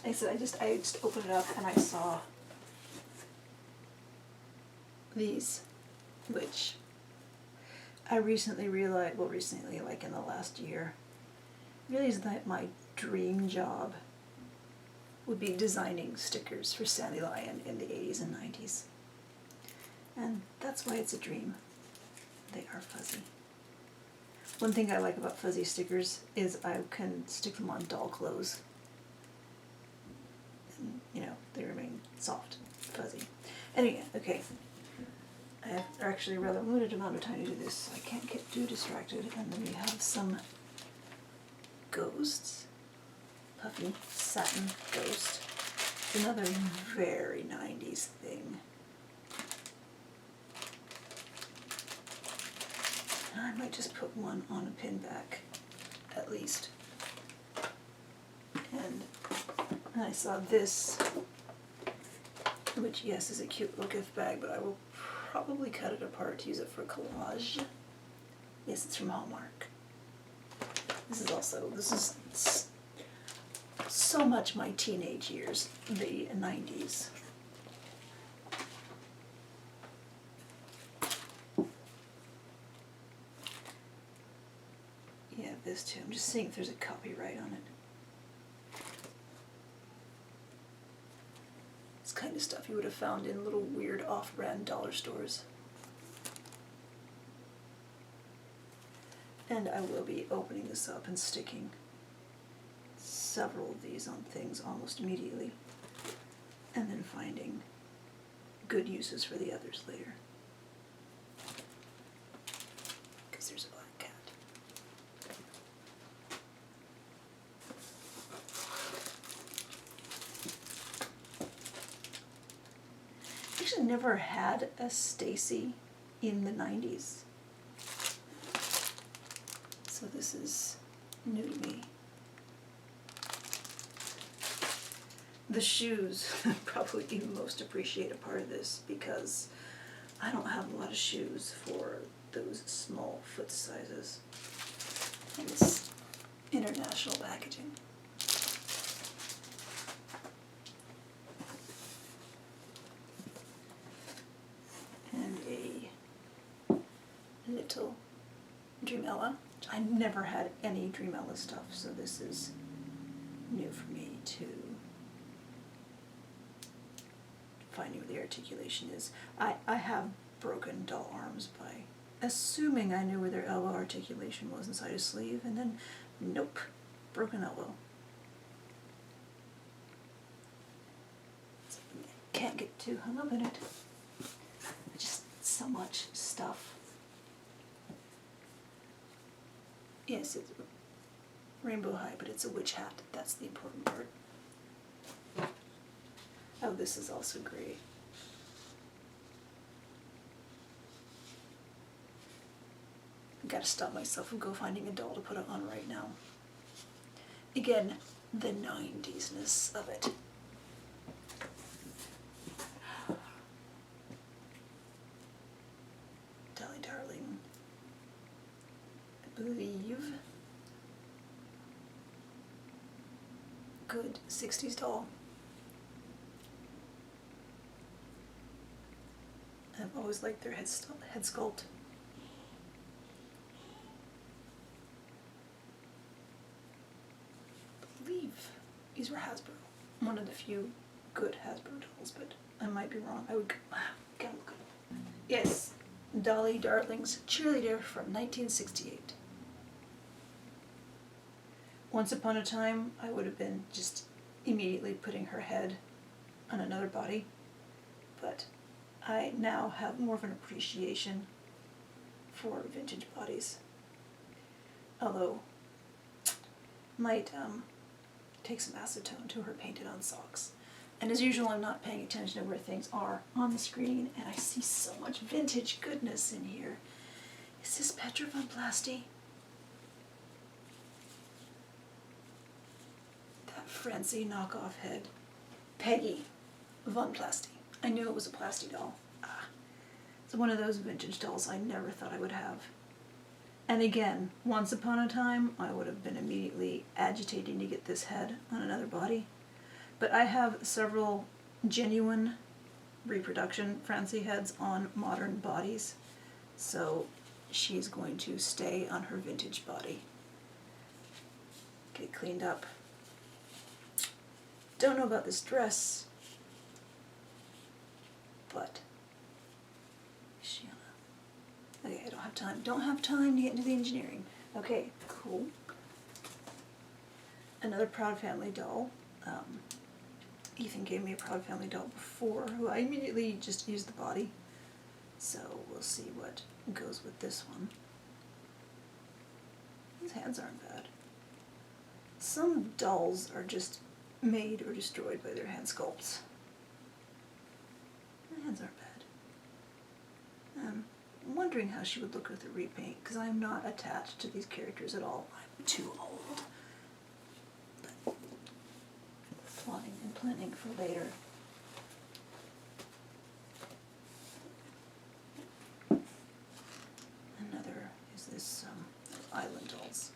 I said I just opened it up and I saw these, which I recently realized, well recently, like in the last year, realized that my dream job would be designing stickers for Sandy Lion in the 80s and 90s. And that's why it's a dream. They are fuzzy. One thing I like about fuzzy stickers is I can stick them on doll clothes. And, you know, they remain soft, fuzzy. Anyway, okay. I have actually a rather limited amount of time to do this, so I can't get too distracted. And then we have some ghosts. Puffy satin ghost. Another very 90s thing. I might just put one on a pin back, at least. And I saw this, which yes is a cute little gift bag, but I will probably cut it apart to use it for collage. Yes, it's from Hallmark. This is so much my teenage years, the 90s. Yeah, this too. I'm just seeing if there's a copyright on it. It's kind of stuff you would have found in little weird off-brand dollar stores. And I will be opening this up and sticking several of these on things almost immediately, and then finding good uses for the others later. Because there's a black cat. I actually never had a Stacy in the 90s. So this is new to me. The shoes probably the most appreciated part of this, because I don't have a lot of shoes for those small foot sizes. And it's international packaging. And a little Dreamella. I never had any Dreamella stuff, so this is new for me too. Finding where the articulation is. I have broken doll arms by assuming I knew where their elbow articulation was inside a sleeve, and then nope, broken elbow. Can't get too hung up in it. Just so much stuff. Yes, it's rainbow high, but it's a witch hat. That's the important part. Oh, this is also great. I've got to stop myself from go finding a doll to put it on right now. Again, the 90s-ness of it. Dolly Darling, I believe. Good 60s doll. I've always liked their head sculpt. I believe these were Hasbro. One of the few good Hasbro dolls, but I might be wrong. I would gotta look it up. Yes, Dolly Darling's Cheerleader from 1968. Once upon a time, I would have been just immediately putting her head on another body, but I now have more of an appreciation for vintage bodies. Although, might take some acetone to her painted on socks. And as usual, I'm not paying attention to where things are on the screen, and I see so much vintage goodness in here. Is this Petra von Plasti? That Francie knockoff head. Peggy von Plasti. I knew it was a Plasti doll. It's one of those vintage dolls I never thought I would have. And again, once upon a time, I would have been immediately agitating to get this head on another body. But I have several genuine reproduction Francie heads on modern bodies, so she's going to stay on her vintage body. Get cleaned up. Don't know about this dress, but okay, I don't have time. Don't have time to get into the engineering. Okay, cool. Another Proud Family doll. Ethan gave me a Proud Family doll before, who I immediately just used the body. So we'll see what goes with this one. His hands aren't bad. Some dolls are just made or destroyed by their hand sculpts. My hands aren't bad. I'm wondering how she would look with a repaint, because I'm not attached to these characters at all. I'm too old. But plotting and planning for later. Another is this Island dolls.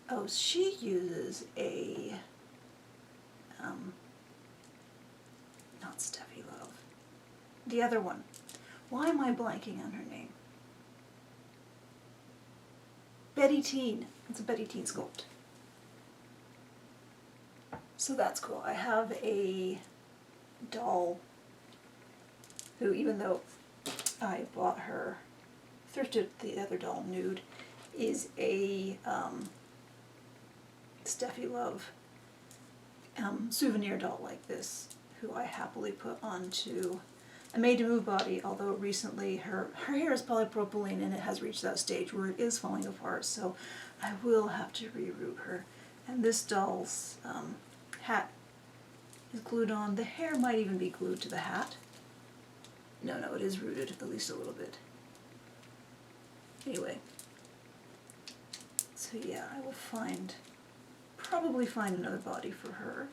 Oh, she uses a, not Steffi Love, the other one. Why am I blanking on her name? Betty Teen. It's a Betty Teen sculpt. So that's cool. I have a doll who, even though I bought her, thrifted the other doll nude, is a Steffi Love souvenir doll like this, who I happily put onto a made-to-move body, although recently her hair is polypropylene and it has reached that stage where it is falling apart, so I will have to reroute her. And this doll's hat is glued on. The hair might even be glued to the hat. No, it is rooted, at least a little bit. Anyway, so yeah, I will probably find another body for her.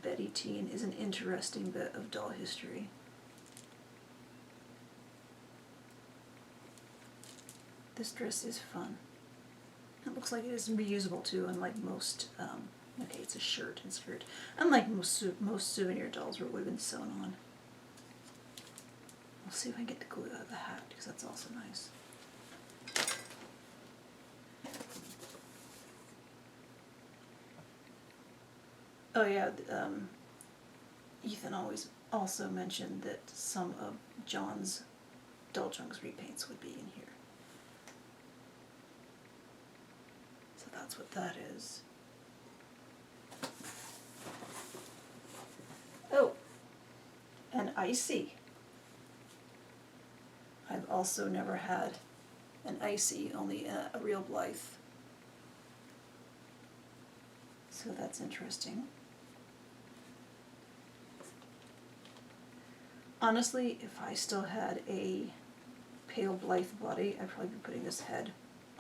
Betty Teen is an interesting bit of doll history. This dress is fun. It looks like it is reusable too, unlike most, okay, it's a shirt and skirt, unlike most souvenir dolls where it would have been sewn on. We'll see if I can get the glue out of the hat, because that's also nice. Oh yeah, Ethan always also mentioned that some of John's Doll Chunks repaints would be in here. So that's what that is. Oh, and Icy. I've also never had an Icy, only a real Blythe. So that's interesting. Honestly, if I still had a pale Blythe body, I'd probably be putting this head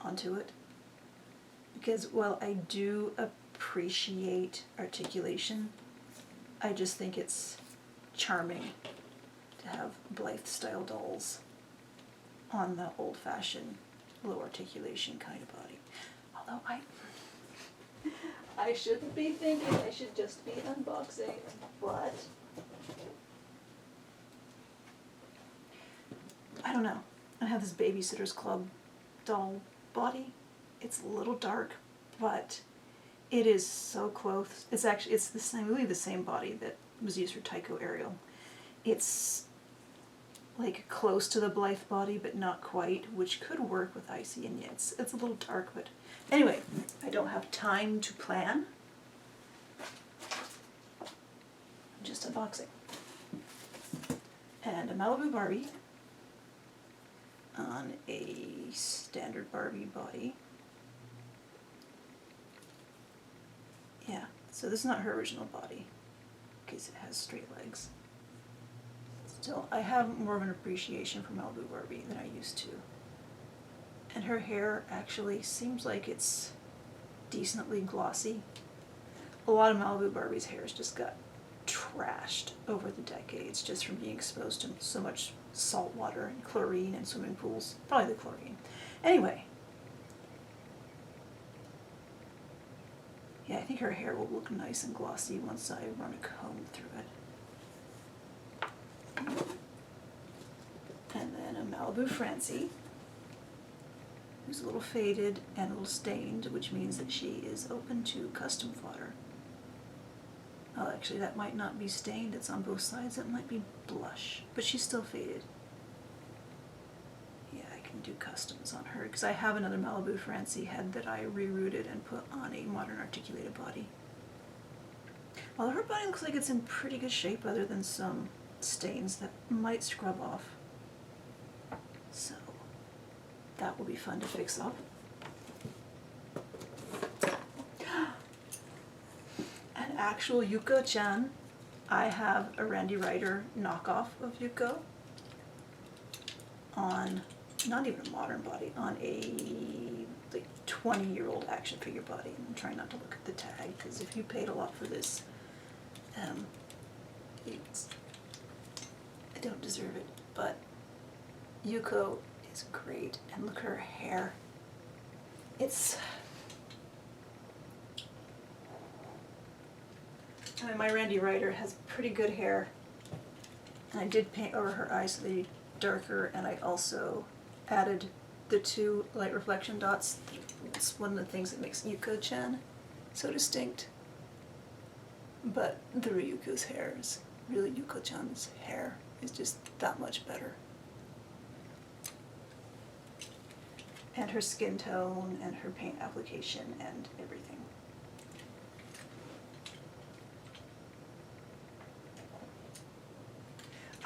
onto it. Because while I do appreciate articulation, I just think it's charming to have Blythe-style dolls on the old-fashioned, low articulation kind of body. Although I shouldn't be thinking, I should just be unboxing, but I don't know. I have this Babysitter's Club doll body. It's a little dark, but it is so close. It's the same, I believe the same body that was used for Tycho Ariel. It's like close to the Blythe body, but not quite, which could work with Icy, and yeah, it's a little dark, but anyway, I don't have time to plan. I'm just unboxing. And a Malibu Barbie on a standard Barbie body. Yeah, so this is not her original body, because it has straight legs. Still, I have more of an appreciation for Malibu Barbie than I used to. And her hair actually seems like it's decently glossy. A lot of Malibu Barbie's hairs just got trashed over the decades just from being exposed to so much salt water and chlorine and swimming pools. Probably the chlorine. Anyway, Yeah, I think her hair will look nice and glossy once I run a comb through it. And then a Malibu Francie, who's a little faded and a little stained, which means that she is open to custom fodder. Oh, actually, that might not be stained. It's on both sides. It might be blush, but she's still faded. Yeah, I can do customs on her because I have another Malibu Francie head that I rerouted and put on a modern articulated body. Well, her body looks like it's in pretty good shape other than some stains that might scrub off. So that will be fun to fix up. An actual Yuko-chan. I have a Randy Ryder knockoff of Yuko on, not even a modern body, on a like 20-year-old action figure body. I'm trying not to look at the tag because if you paid a lot for this, I don't deserve it. But Yuko is great, and look at her hair. I mean, my Randy Ryder has pretty good hair, and I did paint over her eyes so they'd be darker, and I also added the 2 light reflection dots. It's one of the things that makes Yuko-chan so distinct. But the Ryuko's hair is really, Yuko-chan's hair is just that much better. And her skin tone and her paint application and everything.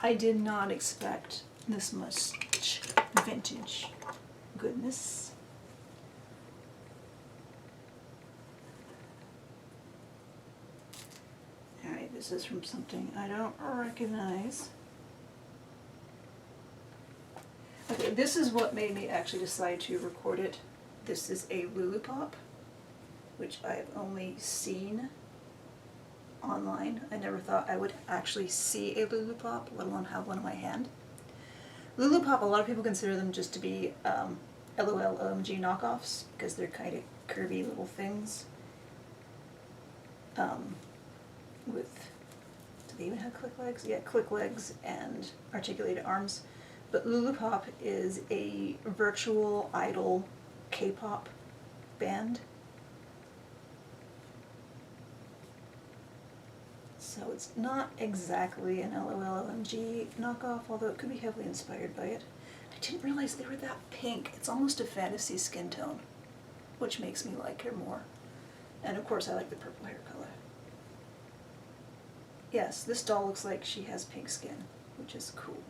I did not expect this much vintage goodness. Alright, this is from something I don't recognize. Okay, this is what made me actually decide to record it. This is a Lulupop, which I've only seen online. I never thought I would actually see a Lulupop, let alone have one in my hand. Lulupop, a lot of people consider them just to be LOL OMG knockoffs because they're kind of curvy little things. Do they even have click legs? Yeah, click legs and articulated arms. But Lulupop is a virtual idol K-pop band. So it's not exactly an LOLMG knockoff, although it could be heavily inspired by it. I didn't realize they were that pink. It's almost a fantasy skin tone, which makes me like her more. And of course I like the purple hair color. Yes, this doll looks like she has pink skin, which is cool.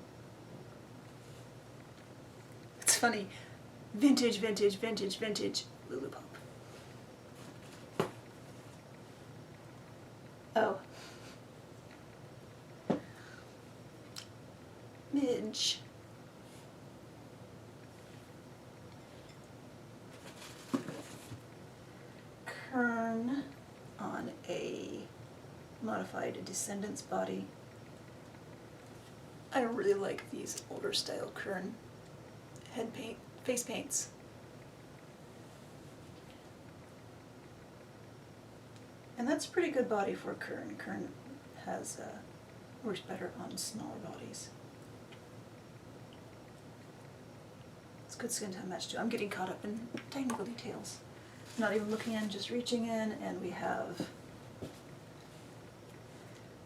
It's funny, vintage, vintage, vintage, vintage Lulupop. Oh. Midge. Kern on a modified Descendants body. I really like these older style Kern head paint, face paints. And that's a pretty good body for Kern. Kern has works better on smaller bodies. It's good skin tone match too. I'm getting caught up in technical details. Not even looking in, just reaching in, and we have.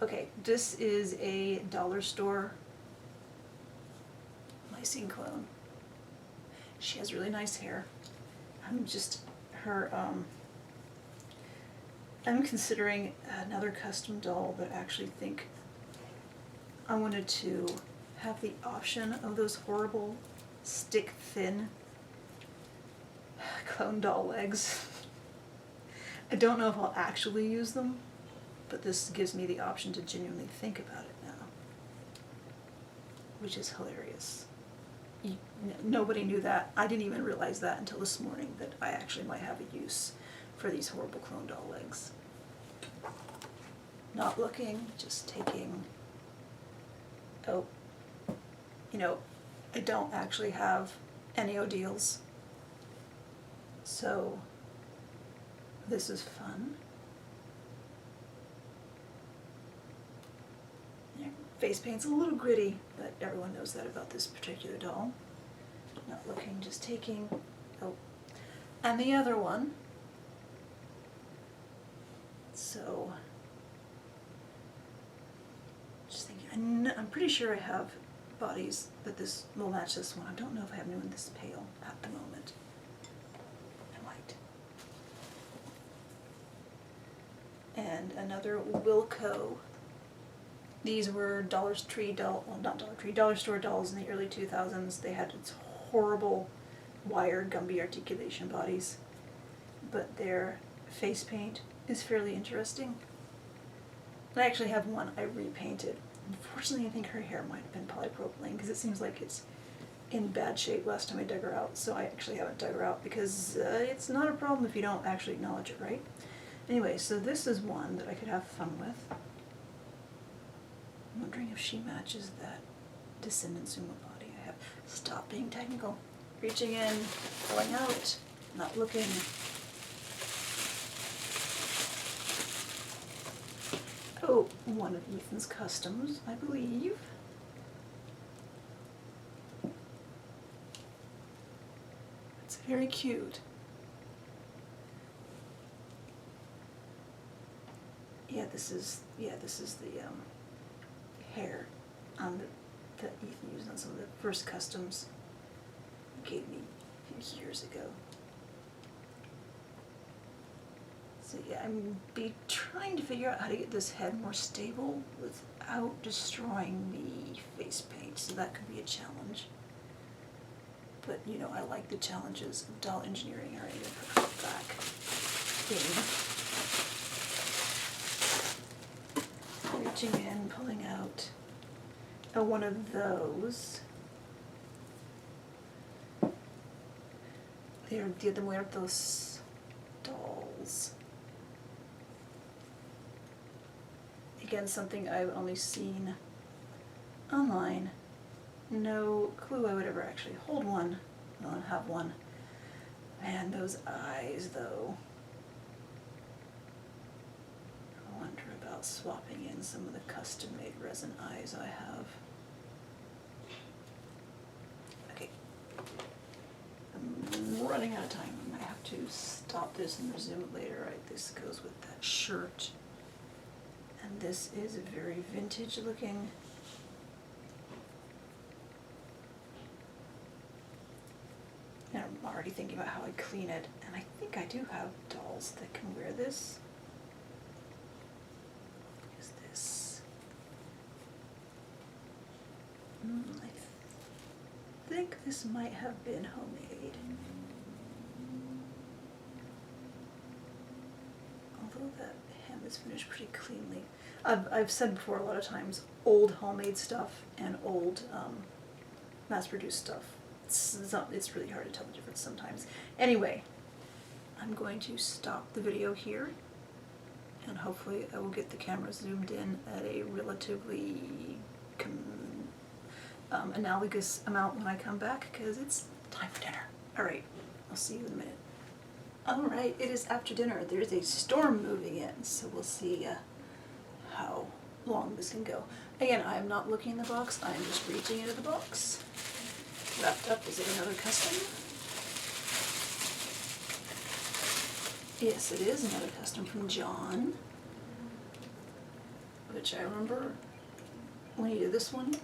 Okay, this is a dollar store Lysine clone. She has really nice hair. I'm considering another custom doll, but I actually think I wanted to have the option of those horrible stick thin clone doll legs. I don't know if I'll actually use them, but this gives me the option to genuinely think about it now, which is hilarious. Nobody knew that. I didn't even realize that until this morning, that I actually might have a use for these horrible clone doll legs. Not looking, just taking. Oh, you know, I don't actually have NAO deals, so this is fun. face paint's a little gritty, but everyone knows that about this particular doll. Not looking, just taking, oh, and the other one. So, just thinking, I'm pretty sure I have bodies that this will match this one. I don't know if I have new in this pale at the moment. I might. And another Wilco. These were Dollar Store dolls in the early 2000s. They had its horrible wire Gumby articulation bodies, but their face paint is fairly interesting. I actually have one I repainted. Unfortunately, I think her hair might have been polypropylene because it seems like it's in bad shape last time I dug her out, so I actually haven't dug her out because it's not a problem if you don't actually acknowledge it, right? Anyway, so this is one that I could have fun with. I'm wondering if she matches that Descendant Zuma body I have. Stop being technical. Reaching in, pulling out, not looking. Oh, one of Ethan's customs, I believe. It's very cute. This is the hair that Ethan used on some of the first customs he gave me a few years ago. So yeah, I'm trying to figure out how to get this head more stable without destroying the face paint, so that could be a challenge. But you know, I like the challenges of doll engineering already for her back thing. Reaching in, pulling out one of those. They're the other way of those dolls. Again, something I've only seen online. No clue I would ever actually hold one. I don't have one. Man, those eyes though. I wonder about swapping in some of the custom-made resin eyes I have. Okay. I'm running out of time. I might have to stop this and resume it later. Right, this goes with that shirt. And this is a very vintage looking. And I'm already thinking about how I clean it. And I think I do have dolls that can wear this. What is this? I think this might have been homemade. Although that hem is finished pretty cleanly. I've said before a lot of times, old homemade stuff and old mass-produced stuff. It's really hard to tell the difference sometimes. Anyway, I'm going to stop the video here, and hopefully I will get the camera zoomed in at a relatively analogous amount when I come back, because it's time for dinner. Alright, I'll see you in a minute. Alright, it is after dinner. There's a storm moving in, so we'll see how long this can go. Again, I am not looking in the box, I am just reaching into the box. Wrapped up, is it another custom? Yes, it is another custom from John, which I remember when he did this one.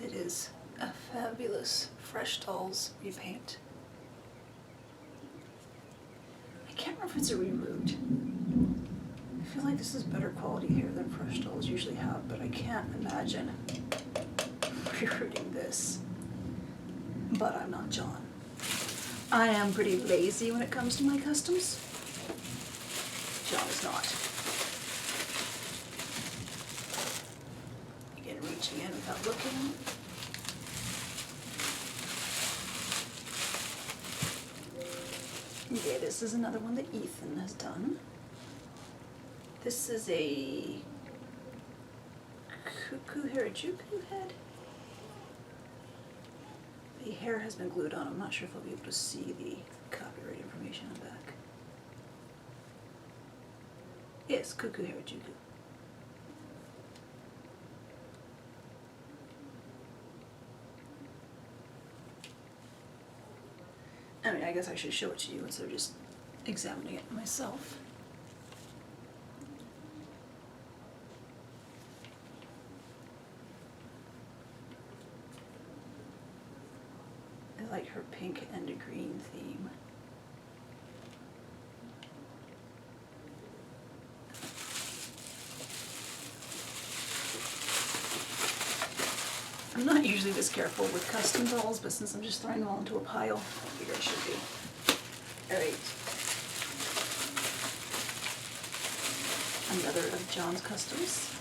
It is a fabulous Fresh Dolls repaint. I can't remember if it's a reroute. I feel like this is better quality here than Fresh Dolls usually have, but I can't imagine rerouting this. But I'm not John. I am pretty lazy when it comes to my customs. John is not. Again, reaching in without looking. Okay, this is another one that Ethan has done. This is a Cuckoo Harajuku head. The hair has been glued on. I'm not sure if I'll be able to see the copyright information on the back. Yes, Cuckoo Harajuku. I mean, I guess I should show it to you instead of just examining it myself. I like her pink and a green theme. I'm not usually this careful with custom dolls, but since I'm just throwing them all into a pile, I figure I should be. Alright. Another of John's customs.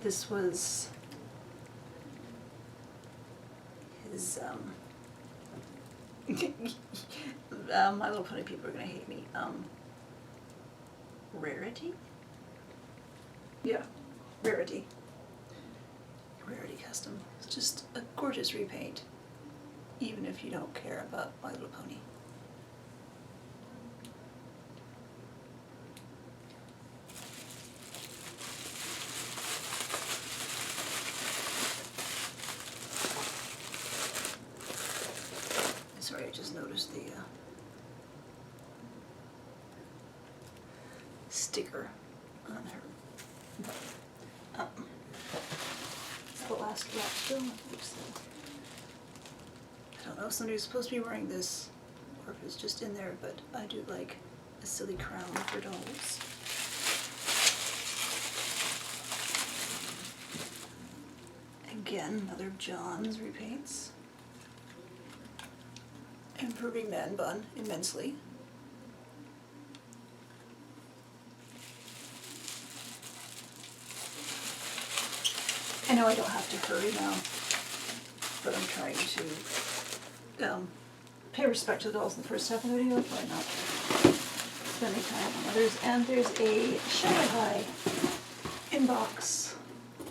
This was his, My Little Pony people are gonna hate me. Rarity? Yeah, Rarity. Rarity custom. It's just a gorgeous repaint, even if you don't care about My Little Pony. Sorry, I just noticed the sticker on her. It's the last wrap still. I don't know if somebody's supposed to be wearing this or if it's just in there, but I do like a silly crown for dolls. Again, another of John's repaints. Improving Man Bun immensely. I know I don't have to hurry now, but I'm trying to pay respect to the dolls in the first half of the video by not spending time on others. And there's a Shadow High inbox. I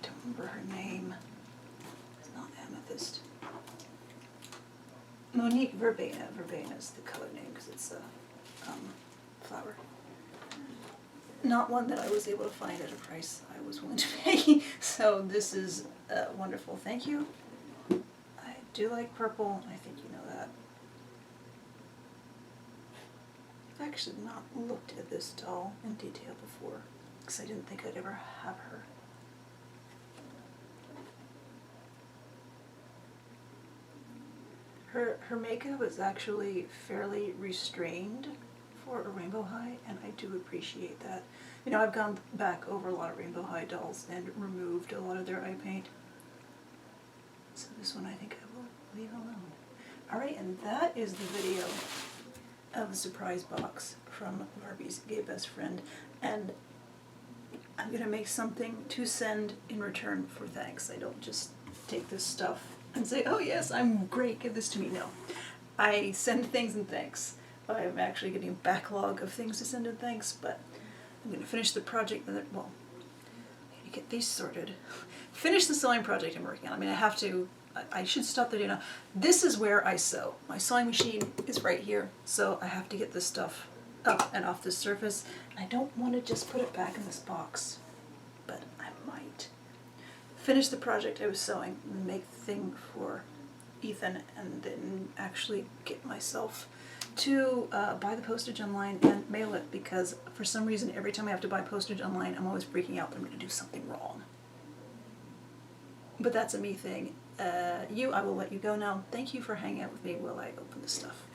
don't remember her name. It's not Amethyst. Monique Verbena. Verbena is the color name because it's a flower. Not one that I was able to find at a price I was willing to pay. So this is wonderful. Thank you. I do like purple. I think you know that. I've actually not looked at this doll in detail before because I didn't think I'd ever have her. Her makeup is actually fairly restrained for a Rainbow High, and I do appreciate that. You know, I've gone back over a lot of Rainbow High dolls and removed a lot of their eye paint. So this one I think I will leave alone. Alright, and that is the video of the surprise box from Barbie's Gay Best Friend. And I'm going to make something to send in return for thanks. I don't just take this stuff and say, oh yes, I'm great, give this to me. No. I send things in thanks. I'm actually getting a backlog of things to send in thanks, but I'm going to finish the project, well, I need to get these sorted. Finish the sewing project I'm working on. I mean, I have to, I should stop the video now. This is where I sew. My sewing machine is right here, so I have to get this stuff up and off the surface. I don't want to just put it back in this box, but I might. Finish the project I was sewing, make the thing for Ethan, and then actually get myself to buy the postage online and mail it, because for some reason every time I have to buy postage online I'm always freaking out that I'm going to do something wrong. But that's a me thing. I will let you go now. Thank you for hanging out with me while I open this stuff.